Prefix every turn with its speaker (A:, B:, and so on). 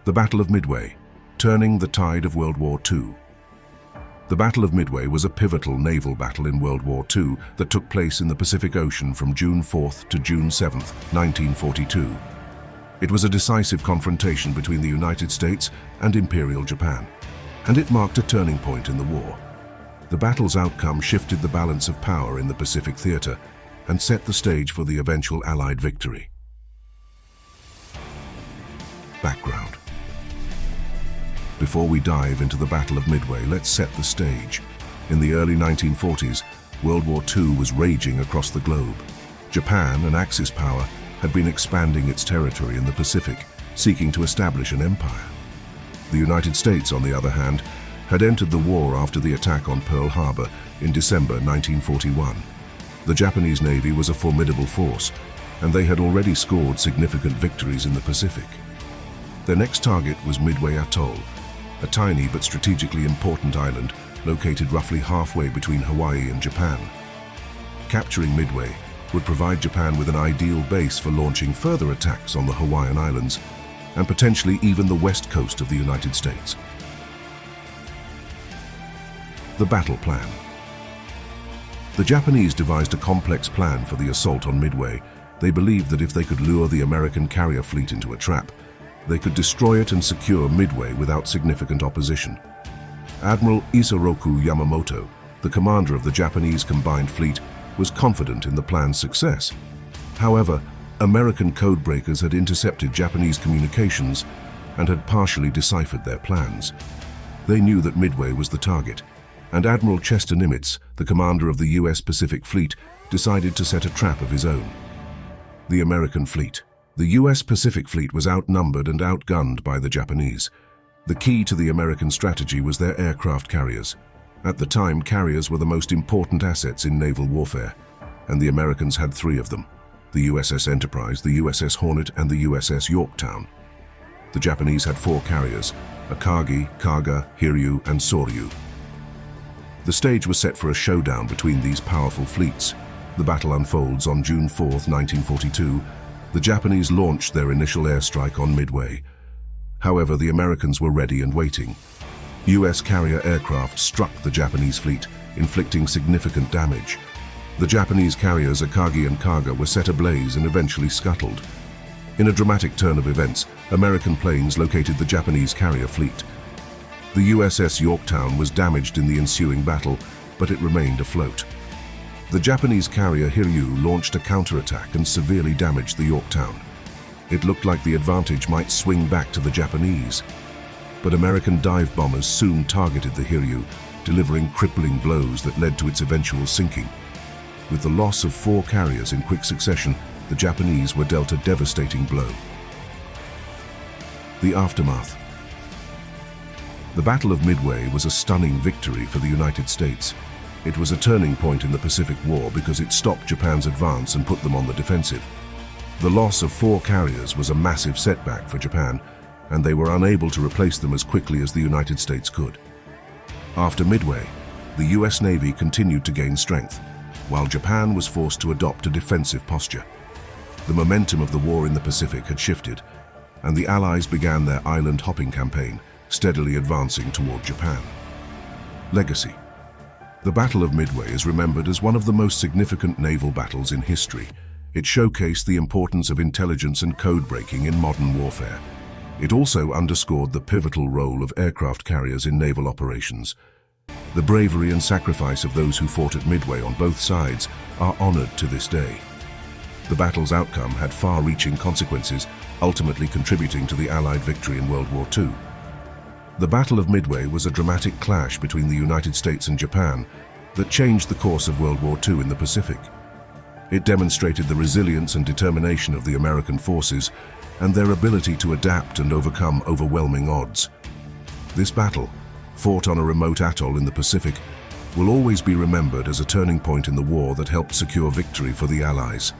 A: The Battle of Midway, turning the tide of World War II. The Battle of Midway was a pivotal naval battle in World War II that took place in the Pacific Ocean from June 4th to June 7th, 1942. It was a decisive confrontation between the United States and Imperial Japan, and it marked a turning point in the war. The battle's outcome shifted the balance of power in the Pacific theater and set the stage for the eventual Allied victory. Background. Before we dive into the Battle of Midway, let's set the stage. In the early 1940s, World War II was raging across the globe. Japan, an Axis power, had been expanding its territory in the Pacific, seeking to establish an empire. The United States, on the other hand, had entered the war after the attack on Pearl Harbor in December 1941. The Japanese Navy was a formidable force, and they had already scored significant victories in the Pacific. Their next target was Midway Atoll, a tiny but strategically important island located roughly halfway between Hawaii and Japan. Capturing Midway would provide Japan with an ideal base for launching further attacks on the Hawaiian Islands and potentially even the west coast of the United States. The battle plan. The Japanese devised a complex plan for the assault on Midway. They believed that if they could lure the American carrier fleet into a trap, they could destroy it and secure Midway without significant opposition. Admiral Isoroku Yamamoto, the commander of the Japanese combined fleet, was confident in the plan's success. However, American codebreakers had intercepted Japanese communications and had partially deciphered their plans. They knew that Midway was the target, and Admiral Chester Nimitz, the commander of the U.S. Pacific Fleet, decided to set a trap of his own. The American fleet. The U.S. Pacific Fleet was outnumbered and outgunned by the Japanese. The key to the American strategy was their aircraft carriers. At the time, carriers were the most important assets in naval warfare, and the Americans had three of them: the USS Enterprise, the USS Hornet, and the USS Yorktown. The Japanese had four carriers: Akagi, Kaga, Hiryu, and Soryu. The stage was set for a showdown between these powerful fleets. The battle unfolds on June 4, 1942. The Japanese launched their initial airstrike on Midway. However, the Americans were ready and waiting. U.S. carrier aircraft struck the Japanese fleet, inflicting significant damage. The Japanese carriers Akagi and Kaga were set ablaze and eventually scuttled. In a dramatic turn of events, American planes located the Japanese carrier fleet. The USS Yorktown was damaged in the ensuing battle, but it remained afloat. The Japanese carrier Hiryu launched a counterattack and severely damaged the Yorktown. It looked like the advantage might swing back to the Japanese, but American dive bombers soon targeted the Hiryu, delivering crippling blows that led to its eventual sinking. With the loss of four carriers in quick succession, the Japanese were dealt a devastating blow. The aftermath. The Battle of Midway was a stunning victory for the United States. It was a turning point in the Pacific War because it stopped Japan's advance and put them on the defensive. The loss of four carriers was a massive setback for Japan, and they were unable to replace them as quickly as the United States could. After Midway, the US Navy continued to gain strength, while Japan was forced to adopt a defensive posture. The momentum of the war in the Pacific had shifted, and the Allies began their island hopping campaign, steadily advancing toward Japan. Legacy. The Battle of Midway is remembered as one of the most significant naval battles in history. It showcased the importance of intelligence and code-breaking in modern warfare. It also underscored the pivotal role of aircraft carriers in naval operations. The bravery and sacrifice of those who fought at Midway on both sides are honored to this day. The battle's outcome had far-reaching consequences, ultimately contributing to the Allied victory in World War II. The Battle of Midway was a dramatic clash between the United States and Japan that changed the course of World War II in the Pacific. It demonstrated the resilience and determination of the American forces and their ability to adapt and overcome overwhelming odds. This battle, fought on a remote atoll in the Pacific, will always be remembered as a turning point in the war that helped secure victory for the Allies.